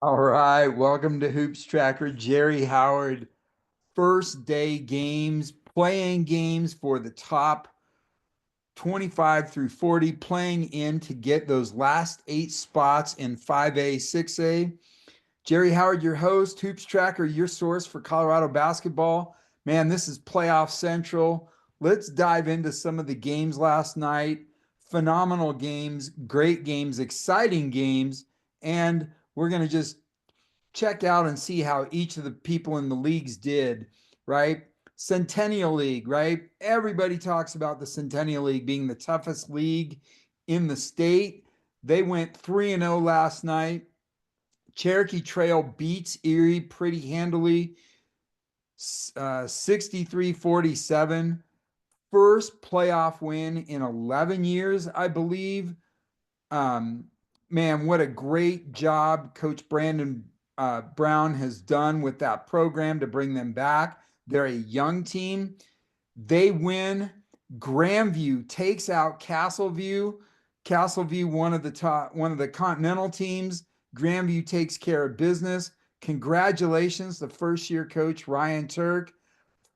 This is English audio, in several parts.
All right, welcome to Hoops Tracker. Jerry Howard, first day games, playing games for the top 25 through 40, playing in to get those last 8 spots in 5A, 6A. Jerry Howard, your host, Hoops Tracker, your source for Colorado basketball. Man, this is playoff central. Let's dive into some of the games last night. Phenomenal games, great games, exciting games, and we're going to just check out and see how each of the people in the leagues did, right? Centennial League, right? Everybody talks about the Centennial League being the toughest league in the state. They went 3-0 last night. Cherokee Trail beats Erie pretty handily, 63-47. First playoff win in 11 years, I believe. Um, Man, what a great job Coach Brandon Brown has done with that program to bring them back. They're a young team. They win. Grandview takes out Castleview. Castleview, one of the Continental teams. Grandview takes care of business. Congratulations, the first year coach Ryan Turk.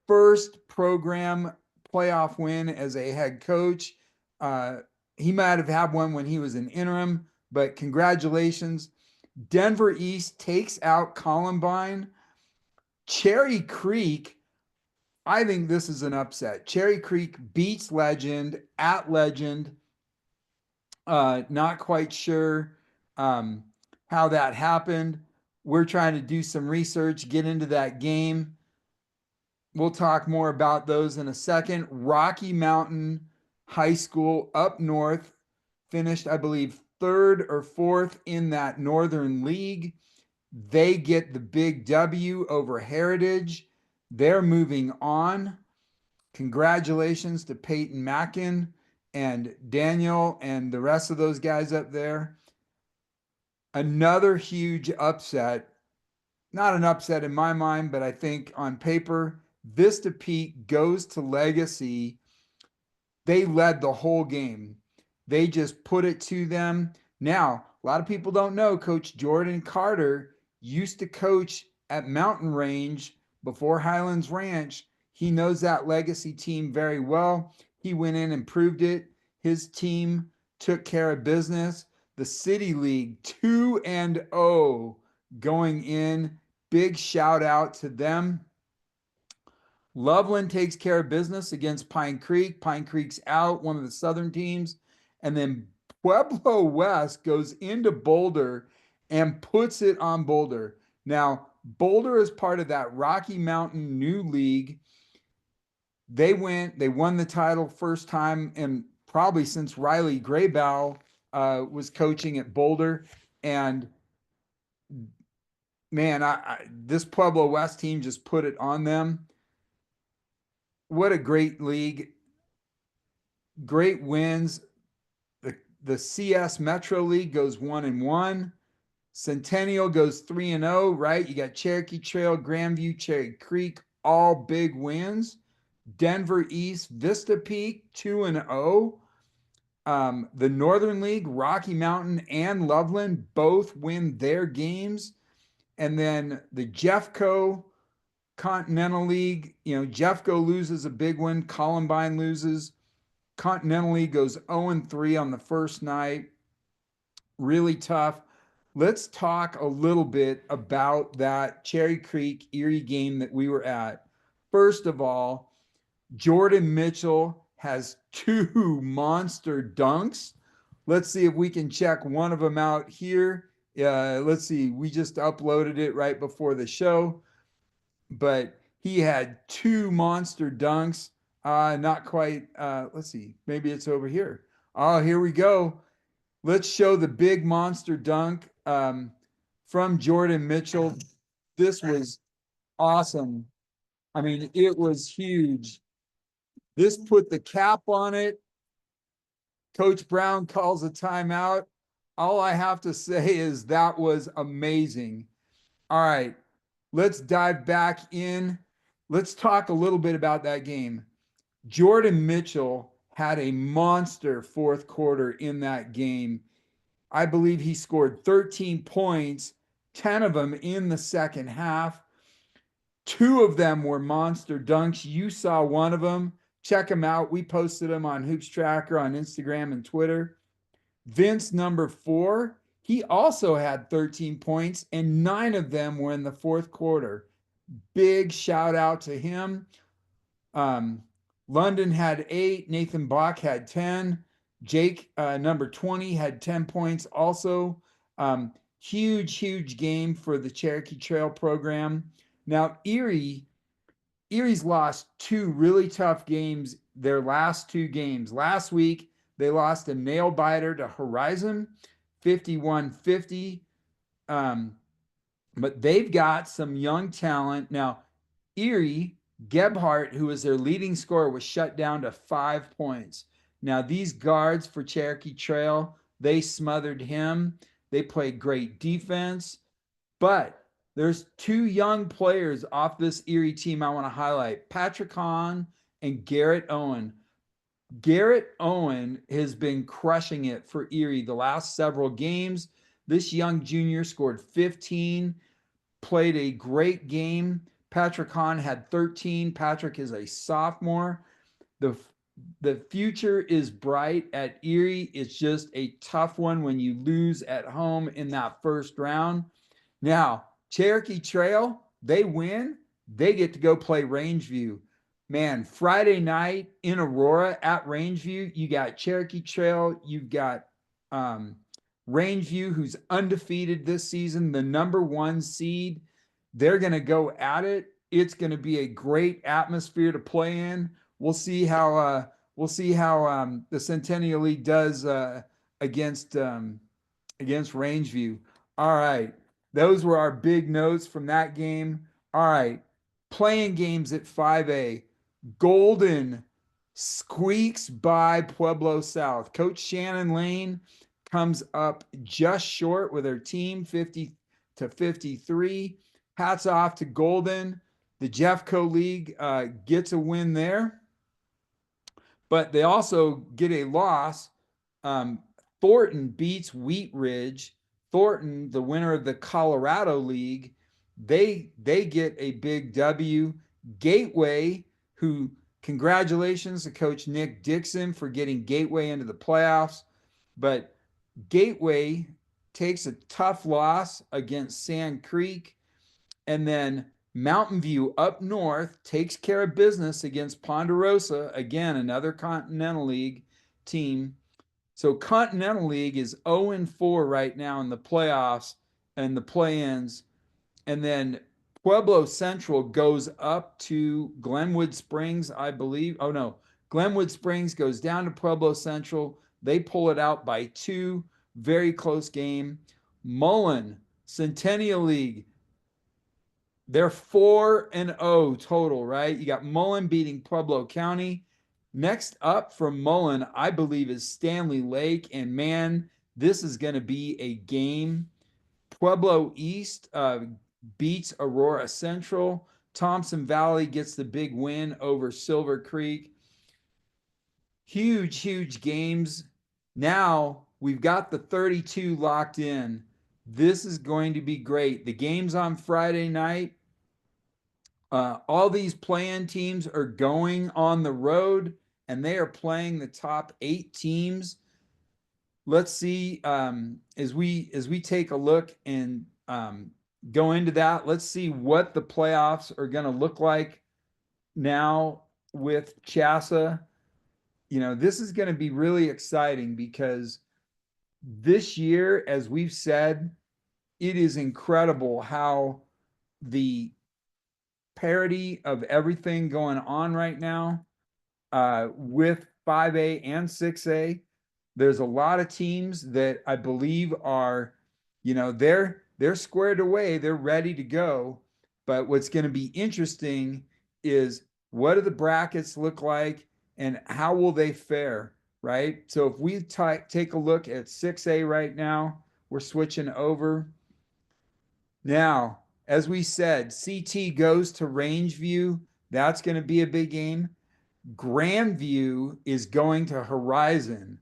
First program playoff win as a head coach. Uh, he might have had one when he was an interim, but congratulations. Denver East takes out Columbine. Cherry Creek, I think this is an upset. Cherry Creek beats Legend at Legend. Not quite sure um, how that happened. We're trying to do some research, get into that game. We'll talk more about those in a second. Rocky Mountain High School up north finished, I believe, third or fourth in that Northern League. They get the big W over Heritage. They're moving on. Congratulations to Peyton Mackin and Daniel and the rest of those guys up there. Another huge upset. Not an upset in my mind, but I think on paper, Vista Peak goes to Legacy. They led the whole game. They just put it to them. Now, a lot of people don't know Coach Jordan Carter used to coach at Mountain Range before Highlands Ranch. He knows that Legacy team very well. He went in and proved it. His team took care of business. The City League 2-0 going in. Big shout out to them. Loveland takes care of business against Pine Creek. Pine Creek's out, one of the Southern teams. And then Pueblo West goes into Boulder and puts it on Boulder. Now, Boulder is part of that Rocky Mountain New League. They won the title first time and probably since Riley Graybow was coaching at Boulder. And man, this Pueblo West team just put it on them. What a great league. Great wins. The CS Metro League goes 1-1. Centennial goes 3-0, right? You got Cherokee Trail, Grandview, Cherry Creek, all big wins. Denver East, Vista Peak, 2-0. The Northern League, Rocky Mountain and Loveland both win their games. And then the Jeffco Continental League, Jeffco loses a big one. Columbine loses. Continental League goes 0-3 on the first night. Really tough. Let's talk a little bit about that Cherry Creek Erie game that we were at. First of all, Jordan Mitchell has two monster dunks. Let's see if we can check one of them out here. Let's see. We just uploaded it right before the show, but he had two monster dunks. Not quite. Let's see. Maybe it's over here. Oh, here we go. Let's show the big monster dunk from Jordan Mitchell. This was awesome. I mean, it was huge. This put the cap on it. Coach Brown calls a timeout. All I have to say is that was amazing. All right, let's dive back in. Let's talk a little bit about that game. Jordan Mitchell had a monster fourth quarter in that game. I believe he scored 13 points, 10 of them in the second half. 2 of them were monster dunks. You saw one of them. Check them out. We posted them on Hoops Tracker on Instagram and Twitter. Vince, number 4, he also had 13 points, and 9 of them were in the fourth quarter. Big shout out to him. London had 8. Nathan Bach had 10. Jake, number 20, had 10 points also. Huge game for the Cherokee Trail program. Now, Erie's lost 2 really tough games, their last 2 games. Last week, they lost a nail biter to Horizon, 51-50. But they've got some young talent. Now, Erie, Gebhardt, who was their leading scorer, was shut down to 5 points. Now, these guards for Cherokee Trail, they smothered him. They played great defense. But there's 2 young players off this Erie team I want to highlight, Patrick Hahn and Garrett Owen. Garrett Owen has been crushing it for Erie the last several games. This young junior scored 15, played a great game. Patrick Hahn had 13. Patrick is a sophomore. The future is bright at Erie. It's just a tough one when you lose at home in that first round. Now, Cherokee Trail, they win. They get to go play Rangeview. Man, Friday night in Aurora at Rangeview, you got Cherokee Trail. You've got Rangeview, who's undefeated this season, the number 1 seed. They're going to go at it. It's going to be a great atmosphere to play in. We'll see how the Centennial League does against Rangeview. All right, those were our big notes from that game. All right, playing games at 5A. Golden squeaks by Pueblo South. Coach Shannon Lane comes up just short with her team, 50-53. Hats off to Golden. The Jeffco League gets a win there, but they also get a loss. Thornton beats Wheat Ridge. Thornton, the winner of the Colorado League, they get a big W. Gateway, who, congratulations to Coach Nick Dixon for getting Gateway into the playoffs, but Gateway takes a tough loss against Sand Creek, and then Mountain View up north takes care of business against Ponderosa, again, another Continental League team. So Continental League is 0-4 right now in the playoffs and the play-ins. And then Pueblo Central goes up to Glenwood Springs, I believe. Oh, no. Glenwood Springs goes down to Pueblo Central. They pull it out by 2. Very close game. Mullen, Centennial League, they're 4-0 total, right? You got Mullen beating Pueblo County. Next up from Mullen, I believe, is Stanley Lake. And man, this is going to be a game. Pueblo East beats Aurora Central. Thompson Valley gets the big win over Silver Creek. Huge games. Now we've got the 32 locked in. This is going to be great. The game's on Friday night. All these play-in teams are going on the road, and they are playing the top 8 teams. Let's see, as we take a look and go into that, let's see what the playoffs are going to look like now with Chassa. You know, this is going to be really exciting because this year, as we've said, it is incredible how the parity of everything going on right now with 5A and 6A. There's a lot of teams that I believe are, you know, they're squared away, they're ready to go. But what's going to be interesting is, what do the brackets look like and how will they fare, right? So if we take a look at 6A right now, we're switching over. Now, as we said, CT goes to Rangeview. That's going to be a big game. Grandview is going to Horizon.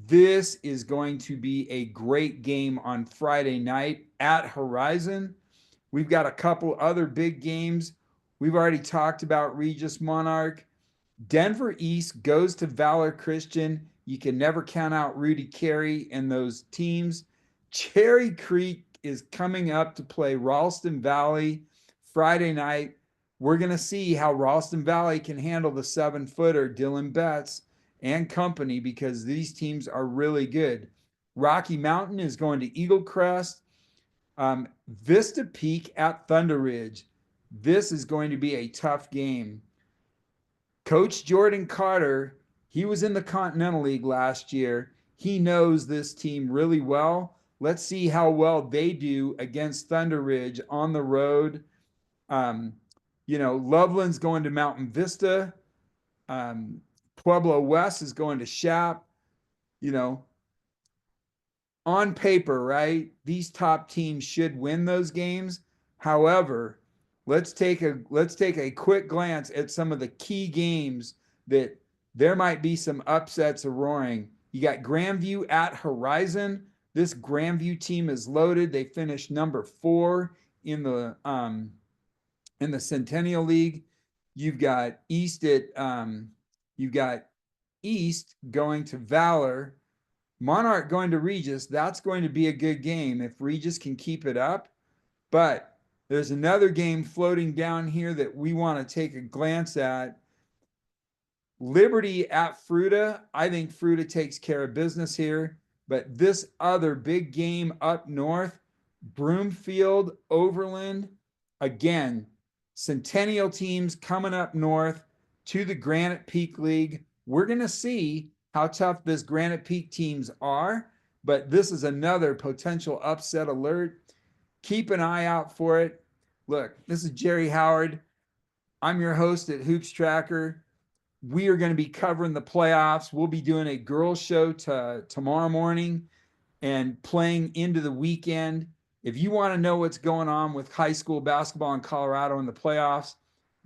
This is going to be a great game on Friday night at Horizon. We've got a couple other big games. We've already talked about Regis Monarch. Denver East goes to Valor Christian. You can never count out Rudy Carey and those teams. Cherry Creek is coming up to play Ralston Valley Friday night. We're going to see how Ralston Valley can handle the 7-footer Dylan Betts and company, because these teams are really good. Rocky Mountain is going to Eagle Crest. Vista Peak at Thunder Ridge. This is going to be a tough game. Coach Jordan Carter, he was in the Continental League last year. He knows this team really well. Let's see how well they do against Thunder Ridge on the road. Loveland's going to Mountain Vista. Pueblo West is going to Shap. On paper, right? These top teams should win those games. However, let's take a quick glance at some of the key games that there might be some upsets roaring. You got Grandview at Horizon. This Grandview team is loaded. They finished number 4 in the Centennial League. You've got East going to Valor. Monarch going to Regis. That's going to be a good game if Regis can keep it up. But there's another game floating down here that we want to take a glance at. Liberty at Fruita. I think Fruita takes care of business here. But this other big game up north, Broomfield, Overland. Again, Centennial teams coming up north to the Granite Peak League. We're going to see how tough this Granite Peak teams are, but this is another potential upset alert. Keep an eye out for it. Look, this is Jerry Howard. I'm your host at Hoops Tracker. We are going to be covering the playoffs. We'll be doing a girls show tomorrow morning and playing into the weekend. If you want to know what's going on with high school basketball in Colorado in the playoffs,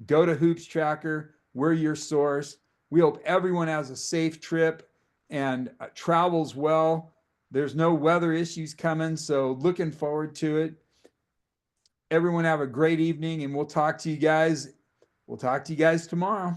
go to Hoops Tracker. We're your source. We hope everyone has a safe trip and travels well. There's no weather issues coming, so looking forward to it. Everyone have a great evening, and we'll talk to you guys tomorrow.